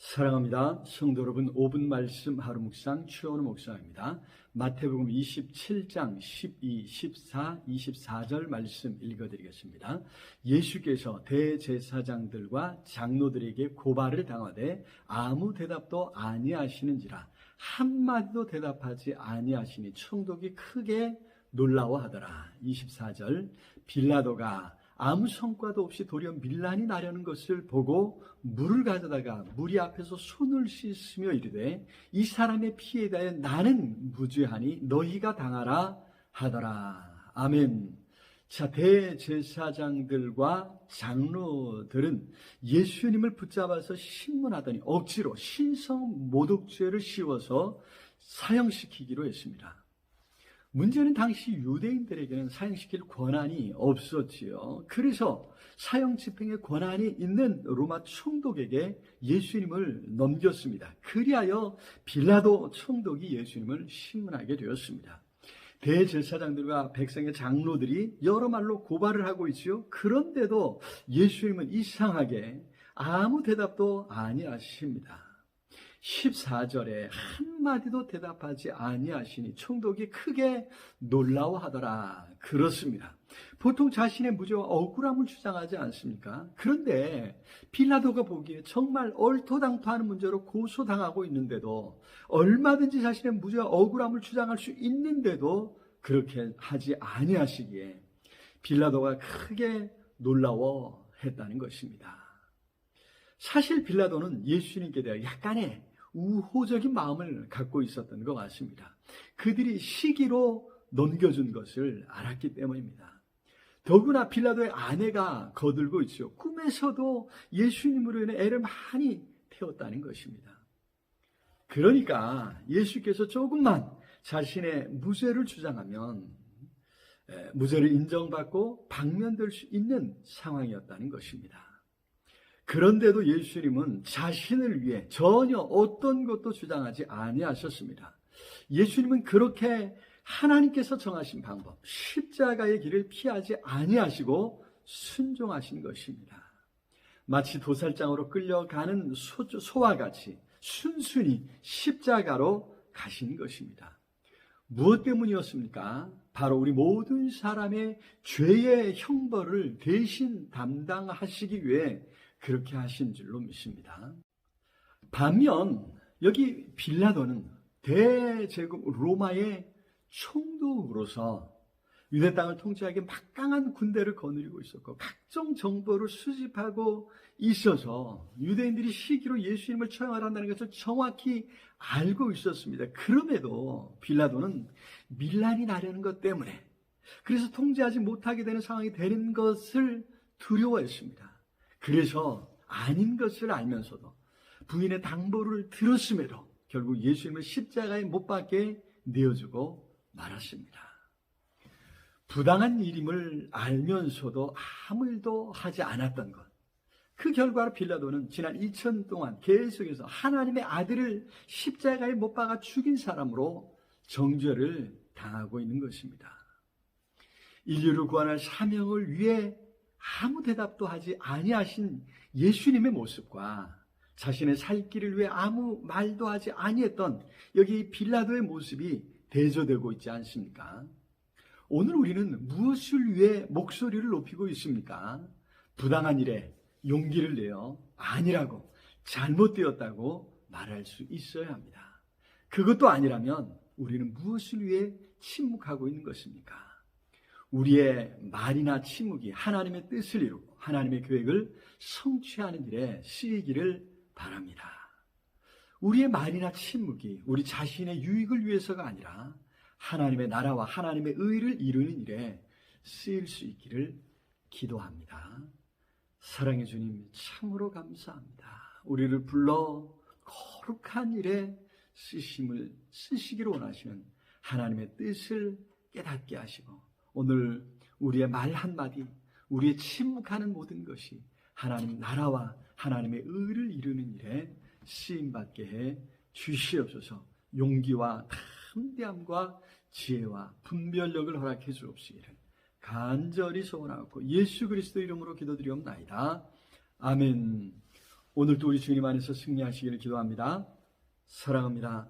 사랑합니다. 성도 여러분, 5분 말씀 하루 묵상 최원우 목사입니다. 마태복음 27장 12, 14, 24절 말씀 읽어드리겠습니다. 예수께서 대제사장들과 장로들에게 고발을 당하되 아무 대답도 아니하시는지라 한마디도 대답하지 아니하시니 총독이 크게 놀라워하더라. 24절 빌라도가 아무 성과도 없이 도리어 밀란이 나려는 것을 보고 물을 가져다가 무리 앞에서 손을 씻으며 이르되 이 사람의 피에 대하여 나는 무죄하니 너희가 당하라 하더라. 아멘. 자, 대제사장들과 장로들은 예수님을 붙잡아서 신문하더니 억지로 신성 모독죄를 씌워서 사형시키기로 했습니다. 문제는 당시 유대인들에게는 사형시킬 권한이 없었지요. 그래서 사형 집행의 권한이 있는 로마 총독에게 예수님을 넘겼습니다. 그리하여 빌라도 총독이 예수님을 신문하게 되었습니다. 대제사장들과 백성의 장로들이 여러 말로 고발을 하고 있지요. 그런데도 예수님은 이상하게 아무 대답도 아니하십니다. 14절에 한마디도 대답하지 아니하시니 총독이 크게 놀라워하더라. 그렇습니다. 보통 자신의 무죄와 억울함을 주장하지 않습니까? 그런데 빌라도가 보기에 정말 얼토당토하는 문제로 고소당하고 있는데도 얼마든지 자신의 무죄와 억울함을 주장할 수 있는데도 그렇게 하지 아니하시기에 빌라도가 크게 놀라워했다는 것입니다. 사실 빌라도는 예수님께 대해 약간의 우호적인 마음을 갖고 있었던 것 같습니다. 그들이 시기로 넘겨준 것을 알았기 때문입니다. 더구나 빌라도의 아내가 거들고 있죠. 꿈에서도 예수님으로 인해 애를 많이 태웠다는 것입니다. 그러니까 예수께서 조금만 자신의 무죄를 주장하면 무죄를 인정받고 방면될 수 있는 상황이었다는 것입니다. 그런데도 예수님은 자신을 위해 전혀 어떤 것도 주장하지 아니하셨습니다. 예수님은 그렇게 하나님께서 정하신 방법, 십자가의 길을 피하지 아니하시고 순종하신 것입니다. 마치 도살장으로 끌려가는 소와 같이 순순히 십자가로 가신 것입니다. 무엇 때문이었습니까? 바로 우리 모든 사람의 죄의 형벌을 대신 담당하시기 위해 그렇게 하신 줄로 믿습니다. 반면 여기 빌라도는 대제국 로마의 총독으로서 유대 땅을 통치하기 막강한 군대를 거느리고 있었고 각종 정보를 수집하고 있어서 유대인들이 시기로 예수님을 처형하란다는 것을 정확히 알고 있었습니다. 그럼에도 빌라도는 밀란이 나려는 것 때문에 그래서 통제하지 못하게 되는 상황이 되는 것을 두려워했습니다. 그래서 아닌 것을 알면서도 부인의 당부를 들었음에도 결국 예수님을 십자가에 못 박게 내어주고 말았습니다. 부당한 일임을 알면서도 아무 일도 하지 않았던 것. 그 결과로 빌라도는 지난 2000년 동안 계속해서 하나님의 아들을 십자가에 못 박아 죽인 사람으로 정죄를 당하고 있는 것입니다. 인류를 구원할 사명을 위해 아무 대답도 하지 아니하신 예수님의 모습과 자신의 살 길을 위해 아무 말도 하지 아니했던 여기 빌라도의 모습이 대조되고 있지 않습니까? 오늘 우리는 무엇을 위해 목소리를 높이고 있습니까? 부당한 일에 용기를 내어 아니라고 잘못되었다고 말할 수 있어야 합니다. 그것도 아니라면 우리는 무엇을 위해 침묵하고 있는 것입니까? 우리의 말이나 침묵이 하나님의 뜻을 이루고 하나님의 계획을 성취하는 일에 쓰이기를 바랍니다. 우리의 말이나 침묵이 우리 자신의 유익을 위해서가 아니라 하나님의 나라와 하나님의 의를 이루는 일에 쓰일 수 있기를 기도합니다. 사랑의 주님, 참으로 감사합니다. 우리를 불러 거룩한 일에 쓰시기를 원하시는 하나님의 뜻을 깨닫게 하시고 오늘 우리의 말 한마디, 우리의 침묵하는 모든 것이 하나님 나라와 하나님의 의를 이루는 일에 쓰임받게 해 주시옵소서. 용기와 담대함과 지혜와 분별력을 허락해 주옵시기를 간절히 소원하고 예수 그리스도 이름으로 기도드리옵나이다. 아멘. 오늘도 우리 주님 안에서 승리하시기를 기도합니다. 사랑합니다.